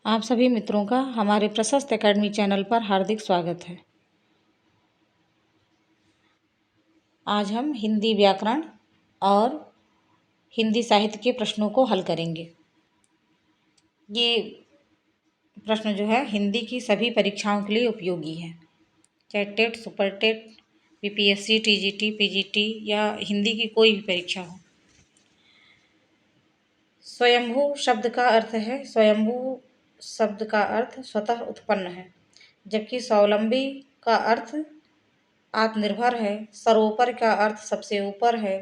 आप सभी मित्रों का हमारे प्रशस्त एकेडमी चैनल पर हार्दिक स्वागत है। आज हम हिंदी व्याकरण और हिंदी साहित्य के प्रश्नों को हल करेंगे। ये प्रश्न जो है हिंदी की सभी परीक्षाओं के लिए उपयोगी है, चाहे TET, super TET, BPSC, TGT, PGT या हिंदी की कोई भी परीक्षा हो। स्वयंभू शब्द का अर्थ है, स्वयंभू शब्द का अर्थ स्वतः उत्पन्न है, जबकि स्वावलंबी का अर्थ आत्मनिर्भर है। सर्वोपरि का अर्थ सबसे ऊपर है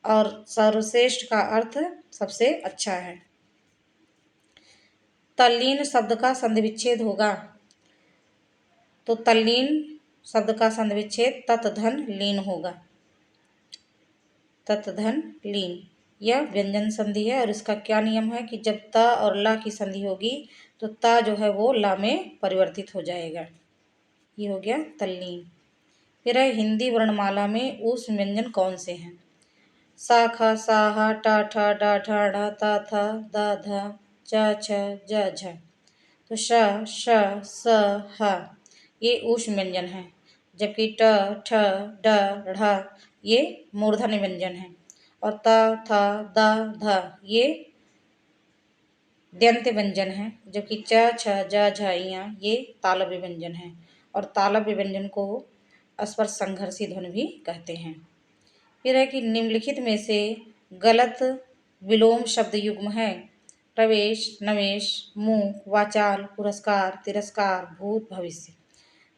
और सर्वश्रेष्ठ का अर्थ सबसे अच्छा है। तल्लीन शब्द का संधि विच्छेद होगा, तो तल्लीन शब्द का संधि विच्छेद तत् धन लीन होगा। तत् धन लीन यह व्यंजन संधि है और इसका क्या नियम है कि जब त और ला की संधि होगी तो ता जो है वो ला में परिवर्तित हो जाएगा। ये हो गया तल्लीन। फिर है हिंदी वर्णमाला में ऊष्म व्यंजन कौन से हैं? सा, ख, सा, हा, टा, ठा, डा, ढा, ढा, ता, था, दा, धा, च, छ, ज, झ। तो श, श, स, ह ये ऊष्म व्यंजन है, जबकि ट, ठ, ड, ढ ये मूर्धन्य व्यंजन है और त, थ, द, ध ये दंत्य व्यंजन है, जबकि च, छ, ज, झ, ञ ये तालव्य व्यंजन है और तालव्य व्यंजन को स्पर्श संघर्षी ध्वनि भी कहते हैं। फिर है कि निम्नलिखित में से गलत विलोम शब्द युग्म है। प्रवेश, नवेश, मूक, वाचाल, पुरस्कार, तिरस्कार, भूत, भविष्य।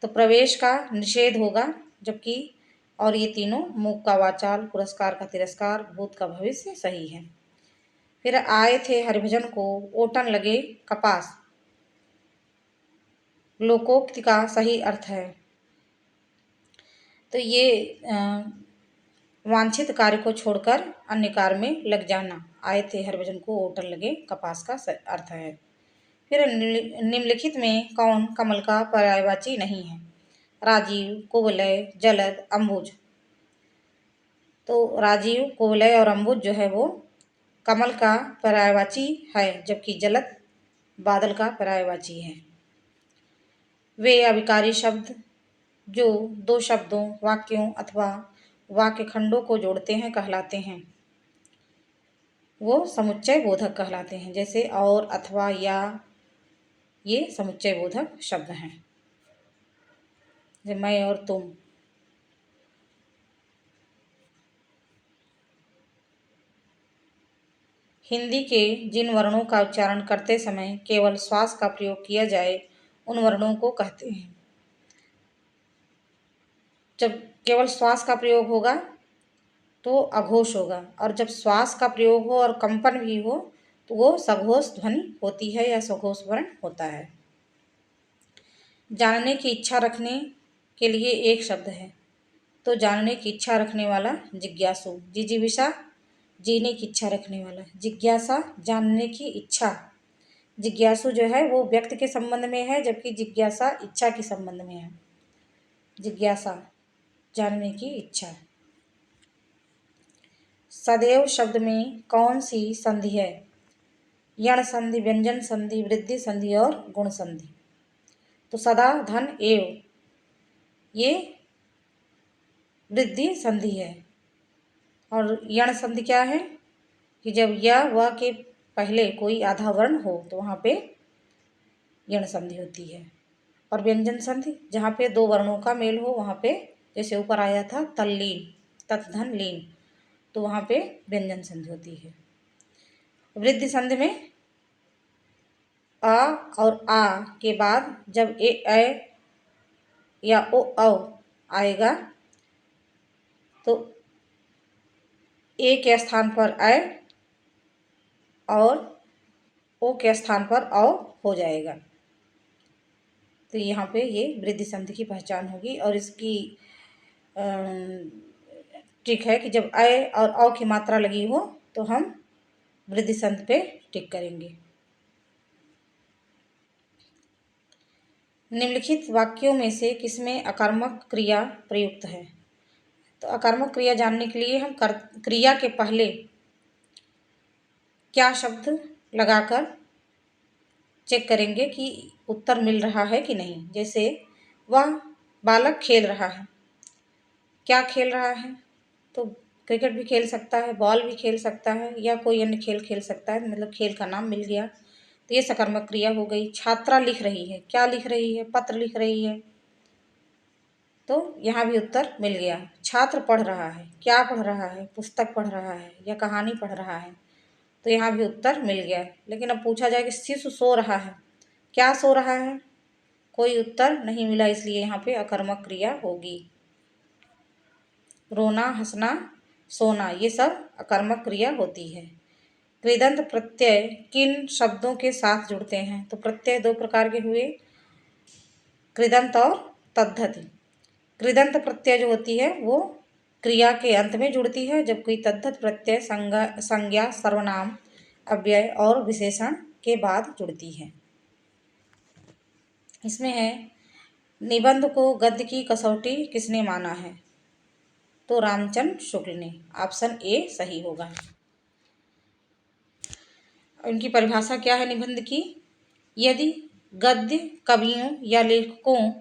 तो प्रवेश का निषेध होगा, जबकि और ये तीनों मूक का वाचाल, पुरस्कार का तिरस्कार, भूत का भविष्य सही है। फिर आए थे हरिभजन को ओटन लगे कपास, लोकोक्ति का सही अर्थ है। तो ये वांछित कार्य को छोड़कर अन्य कार्य में लग जाना। आए थे हरिभजन को ओटन लगे कपास का अर्थ है। फिर निम्नलिखित में कौन कमल का पर्यायवाची नहीं है? राजीव, कुवलय, जलद, अम्बुज। तो राजीव, कुवलय और अम्बुज जो है वो कमल का पर्यायवाची है, जबकि जलद बादल का पर्यायवाची है। वे अविकारी शब्द जो दो शब्दों, वाक्यों अथवा वाक्य खंडों को जोड़ते हैं कहलाते हैं, वो समुच्चय बोधक कहलाते हैं। जैसे और, अथवा, या ये समुच्चय बोधक शब्द हैं। जैसे मैं और तुम। हिंदी के जिन वर्णों का उच्चारण करते समय केवल श्वास का प्रयोग किया जाए उन वर्णों को कहते हैं। जब केवल श्वास का प्रयोग होगा तो अघोष होगा, और जब श्वास का प्रयोग हो और कंपन भी हो तो वो सघोष ध्वनि होती है या सघोष वर्ण होता है। जानने की इच्छा रखने के लिए एक शब्द है, तो जानने की इच्छा रखने वाला जिज्ञासु। जिजीविषा जीने की इच्छा रखने वाला, जिज्ञासा जानने की इच्छा। जिज्ञासु जो है वो व्यक्ति के संबंध में है, जबकि जिज्ञासा इच्छा के संबंध में है। जिज्ञासा जानने की इच्छा। सदैव शब्द में कौन सी संधि है? यण संधि, व्यंजन संधि, वृद्धि संधि और गुण संधि। तो सदा, धन, एव ये वृद्धि संधि है। और यण संधि क्या है कि जब य व के पहले कोई आधा वर्ण हो तो वहाँ पे यण संधि होती है। और व्यंजन संधि जहाँ पे दो वर्णों का मेल हो वहाँ पे, जैसे ऊपर आया था तल्लीन, तत् धन लीन, तो वहाँ पे व्यंजन संधि होती है। वृद्धि संधि में अ और आ के बाद जब ए या ओ औ आएगा तो ए के स्थान पर अ और ओ के स्थान पर औ हो जाएगा। तो यहाँ पे ये वृद्धि संधि की पहचान होगी। और इसकी ट्रिक है कि जब अ और औ की मात्रा लगी हो तो हम वृद्धि संधि पे टिक करेंगे। निम्नलिखित वाक्यों में से किसमें अकर्मक क्रिया प्रयुक्त है? तो अकर्मक क्रिया जानने के लिए हम क्रिया के पहले क्या शब्द लगाकर चेक करेंगे कि उत्तर मिल रहा है कि नहीं। जैसे वह बालक खेल रहा है, क्या खेल रहा है? तो क्रिकेट भी खेल सकता है, बॉल भी खेल सकता है या कोई अन्य खेल खेल सकता है, मतलब खेल का नाम मिल गया। तो ये सकर्मक क्रिया हो गई। छात्रा लिख रही है, क्या लिख रही है? पत्र लिख रही है, तो यहाँ भी उत्तर मिल गया। छात्र पढ़ रहा है, क्या पढ़ रहा है? पुस्तक पढ़ रहा है या कहानी पढ़ रहा है, तो यहाँ भी उत्तर मिल गया। लेकिन अब पूछा जाए कि शिशु सो रहा है, क्या सो रहा है? कोई उत्तर नहीं मिला, इसलिए यहाँ पे अकर्मक क्रिया होगी। रोना, हंसना, सोना, ये सब अकर्मक क्रिया होती है। कृदंत प्रत्यय किन शब्दों के साथ जुड़ते हैं? तो प्रत्यय दो प्रकार के हुए, कृदंत और तद्धति। कृदंत प्रत्यय जो होती है वो क्रिया के अंत में जुड़ती है, जबकि तद्धत प्रत्यय संज्ञा, सर्वनाम, अव्यय और विशेषण के बाद जुड़ती है। इसमें है निबंध को गद्य की कसौटी किसने माना है? तो रामचंद्र शुक्ल ने। ऑप्शन ए सही होगा। इनकी परिभाषा क्या है निबंध की? यदि गद्य कवियों या लेखकों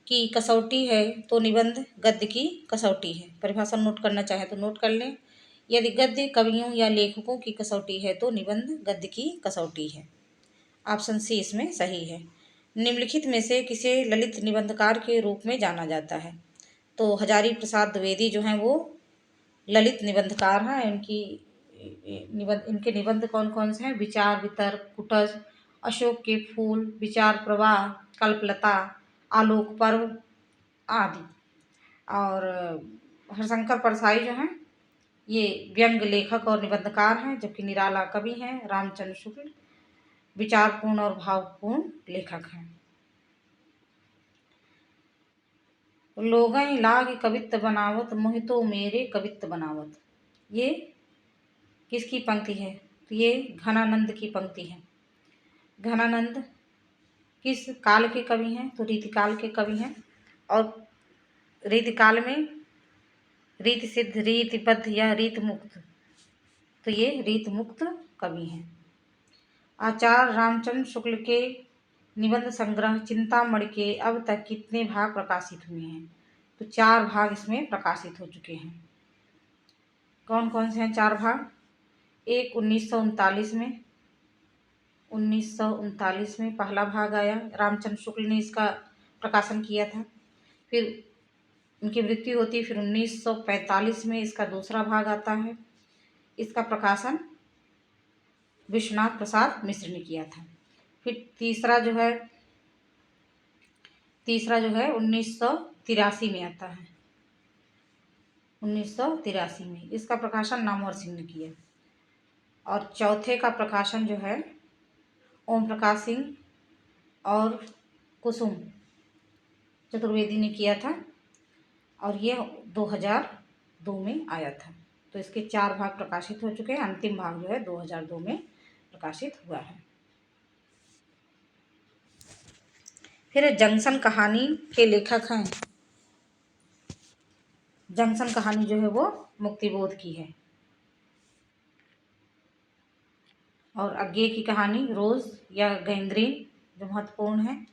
की कसौटी है तो निबंध गद्य की कसौटी है। परिभाषा नोट करना चाहे तो नोट कर लें। यदि गद्य कवियों या लेखकों की कसौटी है तो निबंध गद्य की कसौटी है। ऑप्शन सी इसमें सही है। निम्नलिखित में से किसे ललित निबंधकार के रूप में जाना जाता है? तो हजारी प्रसाद द्विवेदी जो हैं वो ललित निबंधकार हैं। इनके निबंध कौन कौन से हैं? विचार, वितर्क, कुटज, अशोक के फूल, विचार प्रवाह, कल्पलता, आलोक पर्व आदि। और हरशंकर परसाई जो हैं ये व्यंग लेखक और निबंधकार हैं, जबकि निराला कवि हैं। रामचंद्र शुक्ल विचारपूर्ण और भावपूर्ण लेखक हैं। लोगैं लाग कवित्त बनावत, मोहितो मेरे कवित्त बनावत, ये किसकी पंक्ति है? तो ये घनानंद की पंक्ति है। घनानंद किस काल के कवि हैं? तो रीतिकाल के कवि हैं। और रीतिकाल में रीति सिद्ध, रीतिबद्ध या रीत मुक्त, तो ये रीत मुक्त कवि हैं। आचार्य रामचंद्र शुक्ल के निबंध संग्रह चिंतामणि के अब तक कितने भाग प्रकाशित हुए हैं? तो 4 भाग इसमें प्रकाशित हो चुके हैं। कौन कौन से हैं 4 भाग? एक 1939 में, 1939 में पहला भाग आया, रामचंद्र शुक्ल ने इसका प्रकाशन किया था। फिर उनकी मृत्यु होती है, फिर 1945 में इसका दूसरा भाग आता है। इसका प्रकाशन विश्वनाथ प्रसाद मिश्र ने किया था। फिर तीसरा जो है 1983 में आता है। 1983 में इसका प्रकाशन नामवर सिंह ने किया। और चौथे का प्रकाशन जो है ओम प्रकाश सिंह और कुसुम चतुर्वेदी ने किया था, और ये 2002 में आया था। तो इसके 4 भाग प्रकाशित हो चुके हैं। अंतिम भाग जो है 2002 में प्रकाशित हुआ है। फिर जंक्शन कहानी के लेखक हैं। जंक्शन कहानी जो है वो मुक्तिबोध की है। और अज्ञे की कहानी रोज या गैंग्रीन जो महत्वपूर्ण है।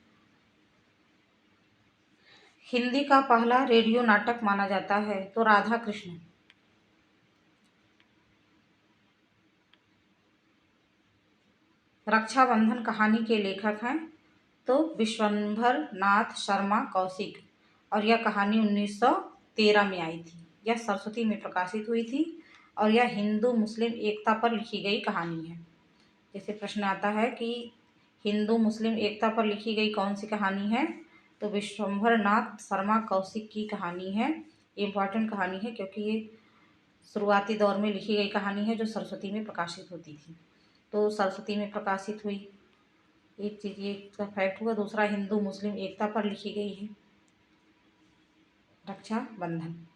हिंदी का पहला रेडियो नाटक माना जाता है तो राधा कृष्ण। रक्षाबंधन कहानी के लेखक हैं तो विश्वंभर नाथ शर्मा कौशिक, और यह कहानी 1913 में आई थी। यह सरस्वती में प्रकाशित हुई थी और यह हिंदू मुस्लिम एकता पर लिखी गई कहानी है। जैसे प्रश्न आता है कि हिंदू मुस्लिम एकता पर लिखी गई कौन सी कहानी है, तो विश्वंभर नाथ शर्मा कौशिक की कहानी है। ये इम्पॉर्टेंट कहानी है क्योंकि ये शुरुआती दौर में लिखी गई कहानी है जो सरस्वती में प्रकाशित होती थी, तो सरस्वती में प्रकाशित हुई। एक चीज़ ये इसका फैक्ट हुआ। दूसरा, हिंदू मुस्लिम एकता पर लिखी गई है। रक्षाबंधन।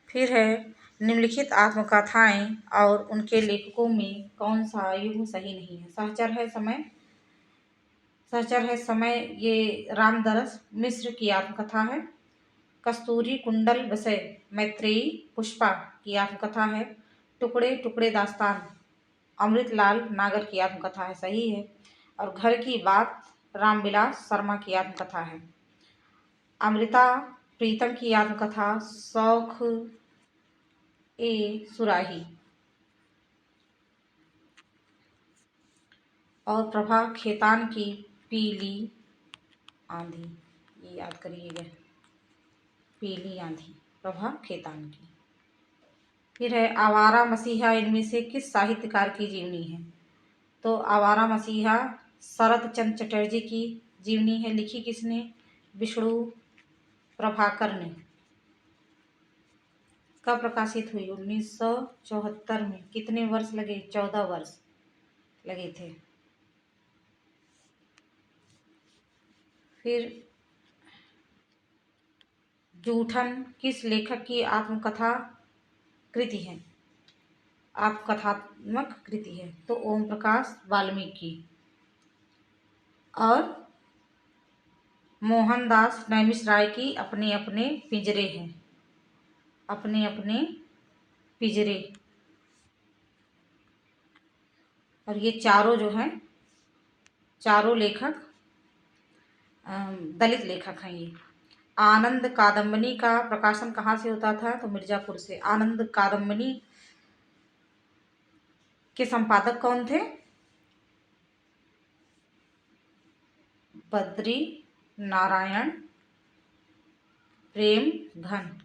फिर है निम्नलिखित आत्मकथाएं और उनके लेखकों में कौन सा युग्म सही नहीं है? सहचर है समय, सहचर है समय ये रामदरस मिश्र की आत्मकथा है। कस्तूरी कुंडल विषय मैत्रेयी पुष्पा की आत्मकथा है। टुकड़े टुकड़े दास्तान अमृतलाल नागर की आत्मकथा है, सही है। और घर की बात रामविलास शर्मा की आत्मकथा है। अमृता प्रीतम की आत्मकथा शौक ए सुराही। और प्रभा खेतान की पीली आंधी, ये याद करिएगा, पीली आंधी प्रभा खेतान की। फिर है आवारा मसीहा इनमें से किस साहित्यकार की जीवनी है? तो आवारा मसीहा शरत चंद्र चटर्जी की जीवनी है। लिखी किसने? विष्णु प्रभाकर ने। कब प्रकाशित हुई? 1974 में। कितने वर्ष लगे? 14 वर्ष लगे थे। फिर जूठन किस लेखक की आत्मकथा कृति है? आत्मकथात्मक कृति है। तो ओम प्रकाश वाल्मीकि। और मोहनदास नैमिषराय की अपने अपने पिंजरे हैं। अपने अपने पिंजरे। और ये चारों जो हैं, चारों लेखक दलित लेखक हैं। ये आनंद कादम्बनी का प्रकाशन कहाँ से होता था? तो मिर्जापुर से। आनंद कादम्बनी के संपादक कौन थे? बद्री नारायण प्रेम घन।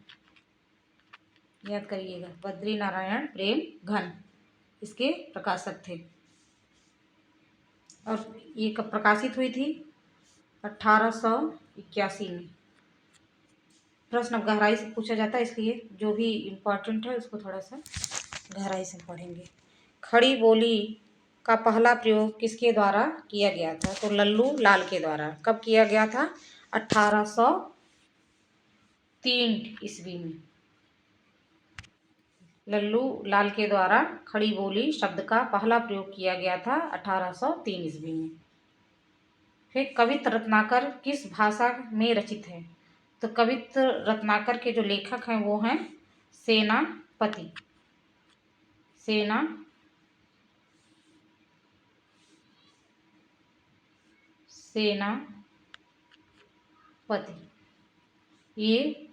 याद करिएगा, बद्री नारायण प्रेम घन इसके प्रकाशक थे। और ये कब प्रकाशित हुई थी? 1881 में। प्रश्न अब गहराई से पूछा जाता है, इसलिए जो भी इम्पोर्टेंट है उसको थोड़ा सा गहराई से पढ़ेंगे। खड़ी बोली का पहला प्रयोग किसके द्वारा किया गया था? तो लल्लू लाल के द्वारा। कब किया गया था? 1803 ईस्वी में। लल्लू लाल के द्वारा खड़ी बोली शब्द का पहला प्रयोग किया गया था 1803 ईस्वी में। फिर कवित्त रत्नाकर किस भाषा में रचित है? तो कवित्त रत्नाकर के जो लेखक हैं वो हैं सेनापति। सेनापति ये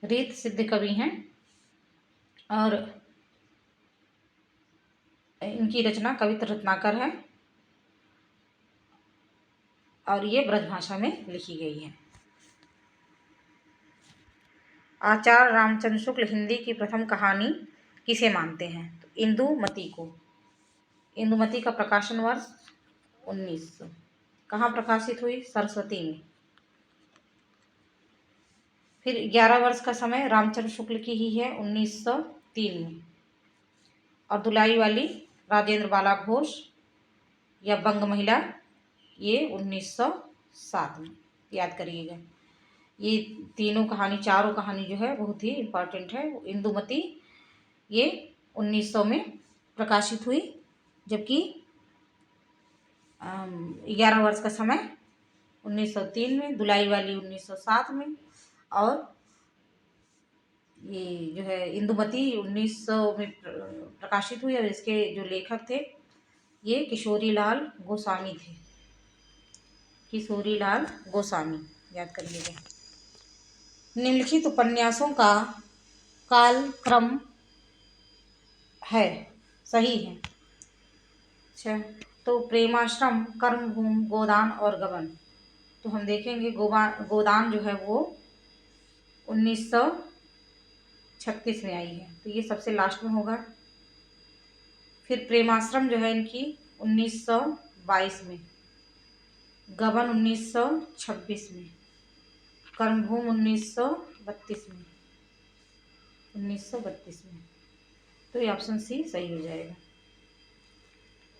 रीत सिद्ध कवि हैं और इनकी रचना कवित्त रत्नाकर है और ये ब्रजभाषा में लिखी गई है। आचार्य रामचंद्र शुक्ल हिंदी की प्रथम कहानी किसे मानते हैं? तो इंदुमती को। इंदुमती का प्रकाशन वर्ष 1900। कहाँ प्रकाशित हुई? सरस्वती में। फिर 11 वर्ष का समय रामचंद्र शुक्ल की ही है 1903 में। और दुलाई वाली राजेंद्र बाला घोष या बंग महिला ये 1907 में। याद करिएगा, ये तीनों कहानी, चारों कहानी जो है बहुत ही इम्पोर्टेंट है। इंदुमती ये 1900 में प्रकाशित हुई, जबकि 11 वर्ष का समय 1903 में, दुलाई वाली 1907 में, और ये जो है इंदुमती 1900 में प्रकाशित हुई। और इसके जो लेखक थे ये किशोरीलाल गोस्वामी थे। किशोरीलाल गोस्वामी, याद करिएगा। निम्नलिखित उपन्यासों का कालक्रम है, सही है। अच्छा, तो प्रेमाश्रम, कर्मभूमि, गोदान और गबन। तो हम देखेंगे गोदान जो है वो 1936 में आई है, तो ये सबसे लास्ट में होगा। फिर प्रेमाश्रम जो है इनकी 1922 में, गबन 1926 में, कर्मभूमि 1932 में। 1932 में, तो ये ऑप्शन सी सही हो जाएगा।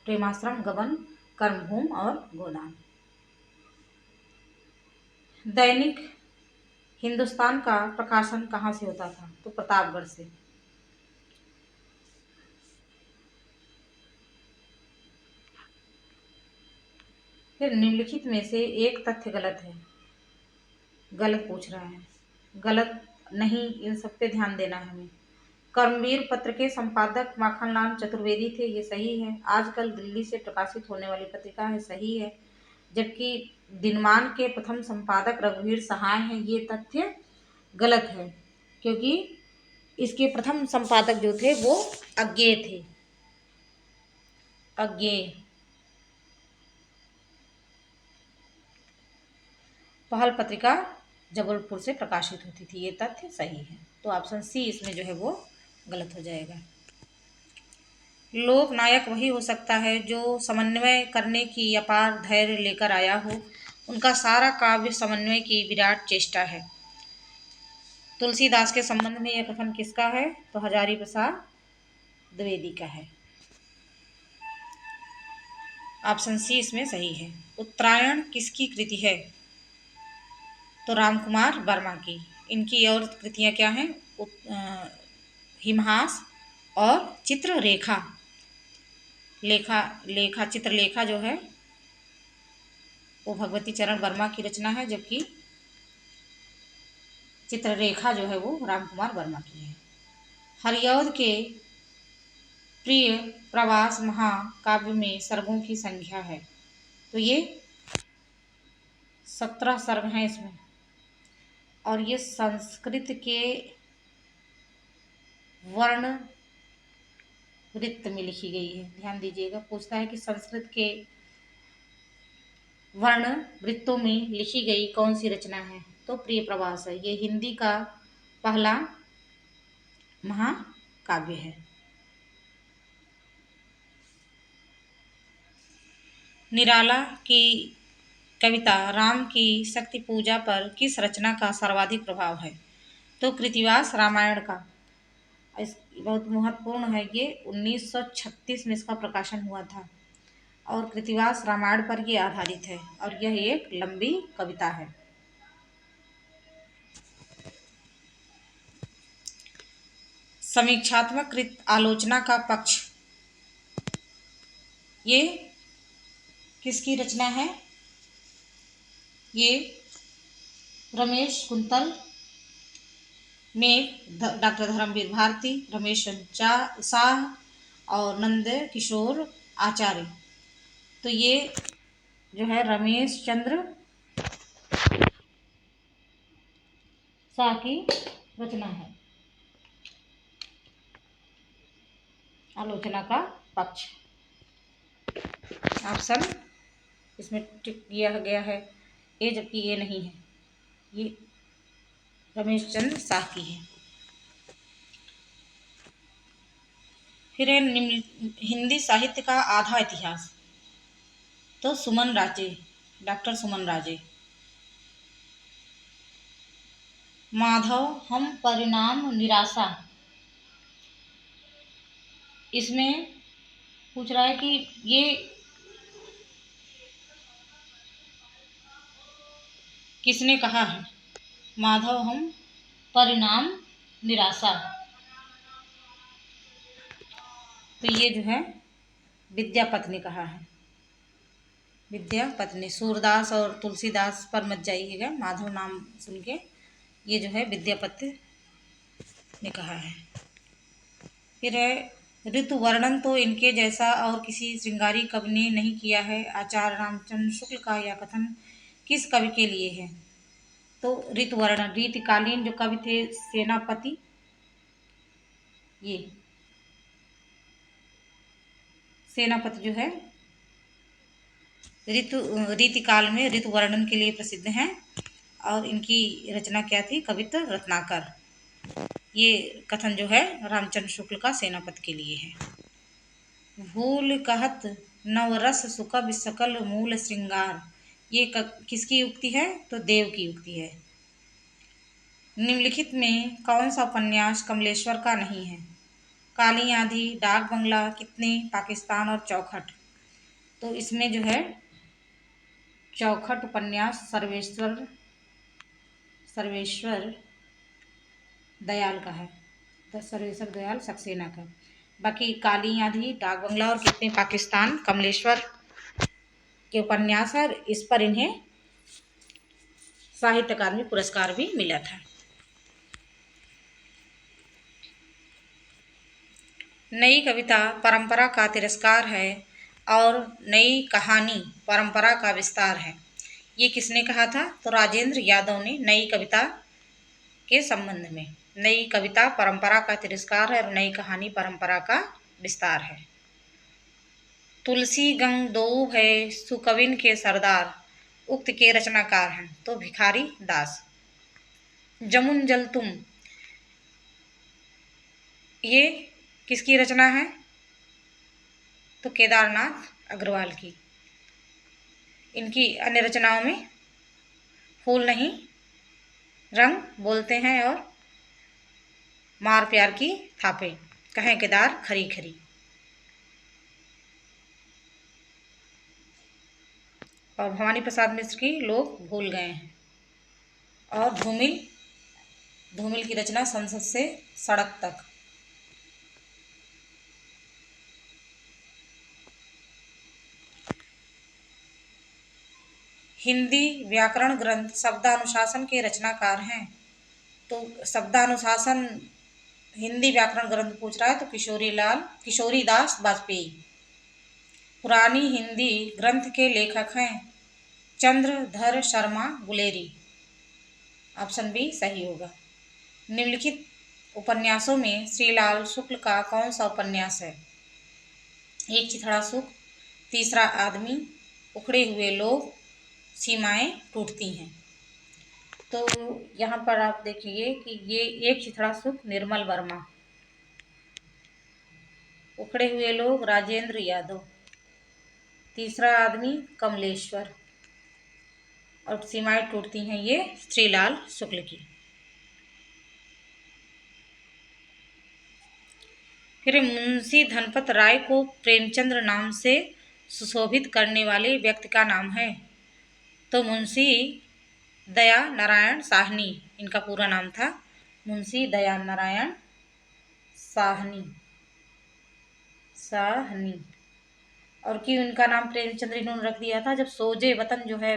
प्रेमाश्रम, गबन, कर्मभूमि और गोदान। दैनिक हिंदुस्तान का प्रकाशन कहाँ से होता था? तो प्रतापगढ़ से। फिर निम्नलिखित में से एक तथ्य गलत है। गलत पूछ रहा है, गलत नहीं, इन सब पे ध्यान देना है हमें। कर्मवीर पत्र के संपादक माखनलाल चतुर्वेदी थे, ये सही है। आजकल दिल्ली से प्रकाशित होने वाली पत्रिका है, सही है। जबकि दिनमान के प्रथम संपादक रघुवीर सहाय हैं, ये तथ्य गलत है, क्योंकि इसके प्रथम संपादक जो थे वो अज्ञेय थे, अज्ञेय। पहल पत्रिका जबलपुर से प्रकाशित होती थी, ये तथ्य सही है। तो ऑप्शन सी इसमें जो है वो गलत हो जाएगा। लोक नायक वही हो सकता है जो समन्वय करने की अपार धैर्य लेकर आया हो। उनका सारा काव्य समन्वय की विराट चेष्टा है। तुलसीदास के संबंध में यह कथन किसका है? तो हजारी प्रसाद द्विवेदी का है। ऑप्शन सी इसमें सही है। उत्तरायण किसकी कृति है? तो रामकुमार वर्मा की। इनकी और कृतियां क्या हैं? हिमहास और चित्ररेखा। चित्रलेखा जो है वो भगवती चरण वर्मा की रचना है, जबकि चित्ररेखा जो है वो रामकुमार वर्मा की है। हरिऔध के प्रिय प्रवास महाकाव्य में सर्गों की संख्या है, तो ये 17 सर्ग हैं इसमें, और ये संस्कृत के वर्ण वृत्त में लिखी गई है। ध्यान दीजिएगा, पूछता है कि संस्कृत के वर्ण वृत्तों में लिखी गई कौन सी रचना है? तो प्रिय प्रवास है। ये हिंदी का पहला महाकाव्य है। निराला की कविता राम की शक्ति पूजा पर किस रचना का सर्वाधिक प्रभाव है? तो कृतिवास रामायण का। बहुत महत्वपूर्ण है ये। 1936 में इसका प्रकाशन हुआ था और कृतिवास रामायण पर ये आधारित है, और यह एक लंबी कविता है। समीक्षात्मक आलोचना का पक्ष, ये किसकी रचना है? ये रमेश कुंतल में डॉक्टर धर्मवीर भारती, रमेश शाह और नंद किशोर आचार्य। तो ये जो है रमेश चंद्र शाह की रचना है। आलोचना का पक्ष ऑप्शन इसमें टिक किया गया है ए, जबकि ये नहीं है, ये रमेश चंद्र शाह की है। फिर है हिंदी साहित्य का आधा इतिहास। तो सुमन राजे, डॉक्टर सुमन राजे। माधव हम परिणाम निराशा, इसमें पूछ रहा है कि ये किसने कहा है? माधव हम परिणाम निराशा। तो ये जो है विद्यापति ने कहा है। विद्यापति ने। सूरदास और तुलसीदास पर मत जाइएगा, माधव नाम सुन के। ये जो है विद्यापति ने कहा है। फिर है ऋतु वर्णन तो इनके जैसा और किसी श्रृंगारी कवि ने नहीं किया है। आचार्य रामचंद्र शुक्ल का यह कथन किस कवि के लिए है? तो ऋतु वर्णन, रीतिकालीन जो कवि थे सेनापति, ये सेनापति जो है रीतिकाल में ऋतु वर्णन के लिए प्रसिद्ध हैं, और इनकी रचना क्या थी? कवित्व रत्नाकर। ये कथन जो है रामचंद्र शुक्ल का सेनापति के लिए है। भूल कहत नवरस सुकवि सकल मूल श्रृंगार, ये किसकी युक्ति है? तो देव की युक्ति है। निम्नलिखित में कौन सा उपन्यास कमलेश्वर का नहीं है? काली आंधी, डाक बंगला, कितने, पाकिस्तान और चौखट। तो इसमें जो है चौखट उपन्यास सर्वेश्वर दयाल का है, तो सर्वेश्वर दयाल सक्सेना का। बाकी काली आंधी, डाक बंगला और कितने, पाकिस्तान कमलेश्वर के उपन्यास है। इस पर इन्हें साहित्य अकादमी पुरस्कार भी मिला था। नई कविता परंपरा का तिरस्कार है और नई कहानी परंपरा का विस्तार है। ये किसने कहा था? तो राजेंद्र यादव ने नई कविता के संबंध में। नई कविता परंपरा का तिरस्कार है और नई कहानी परंपरा का विस्तार है। तुलसी गंग दोऊ है सुकविन के सरदार, उक्त के रचनाकार हैं तो भिखारी दास। जमुन जल तुम, ये किसकी रचना है? तो केदारनाथ अग्रवाल की। इनकी अन्य रचनाओं में फूल नहीं रंग बोलते हैं और मार प्यार की थापे, कहें केदार खरी खरी। और भवानी प्रसाद मिश्र की लोग भूल गए हैं। और धूमिल, धूमिल की रचना संसद से सड़क तक। हिंदी व्याकरण ग्रंथ शब्दानुशासन के रचनाकार हैं तो शब्दानुशासन हिंदी व्याकरण ग्रंथ पूछ रहा है तो किशोरीदास वाजपेयी। पुरानी हिंदी ग्रंथ के लेखक हैं चंद्रधर शर्मा गुलेरी। ऑप्शन बी सही होगा। निम्नलिखित उपन्यासों में श्रीलाल शुक्ल का कौन सा उपन्यास है? एक चिथड़ा सुख, तीसरा आदमी, उखड़े हुए लोग, सीमाएं टूटती हैं। तो यहाँ पर आप देखिए कि ये एक चिथड़ा सुख निर्मल वर्मा, उखड़े हुए लोग राजेंद्र यादव, तीसरा आदमी कमलेश्वर और सीमाएं टूटती हैं ये श्रीलाल शुक्ल की। फिर मुंशी धनपत राय को प्रेमचंद्र नाम से सुशोभित करने वाले व्यक्ति का नाम है तो मुंशी दया नारायण साहनी, इनका पूरा नाम था मुंशी दया नारायण साहनी। और कि उनका नाम प्रेमचंद्र इन्होंने रख दिया था जब सोजे वतन जो है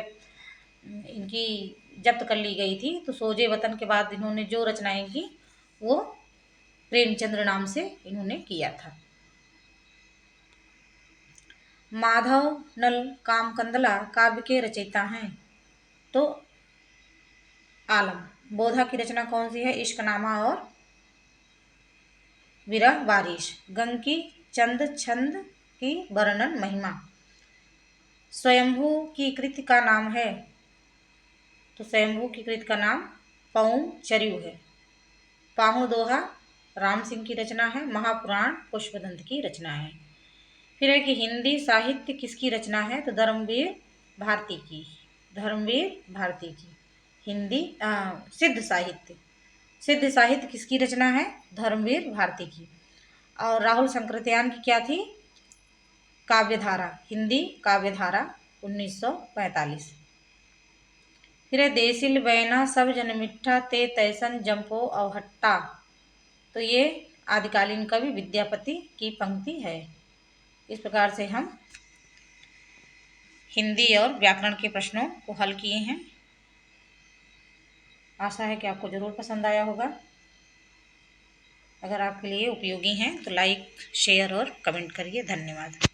इनकी जब्त कर ली गई थी तो सोजे वतन के बाद इन्होंने जो रचनाएं की वो प्रेमचंद्र नाम से इन्होंने किया था। माधव नल कामकंदला काव्य के रचयिता हैं तो आलम। बोधा की रचना कौन सी है? इश्कनामा और विरह बारिश। गंग चंद छंद की वर्णन महिमा। स्वयंभू की कृति का नाम है तो स्वयंभू की कृति का नाम पऊ चरियु है। पाहु दोहा राम सिंह की रचना है। महापुराण पुष्पदंत की रचना है। फिर है कि हिंदी साहित्य किसकी रचना है तो धर्मवीर भारती की। धर्मवीर भारती की। हिंदी सिद्ध साहित्य किसकी रचना है? धर्मवीर भारती की। और राहुल संकृत्यान की क्या थी? काव्यधारा, हिंदी काव्यधारा 1945। फिर है देसिल बैना सब जन मिठा ते तैसन जंपो अवहट्टा, तो ये आदिकालीन कवि विद्यापति की पंक्ति है। इस प्रकार से हम हिंदी और व्याकरण के प्रश्नों को हल किए हैं। आशा है कि आपको ज़रूर पसंद आया होगा। अगर आपके लिए उपयोगी हैं तो लाइक, शेयर और कमेंट करिए। धन्यवाद।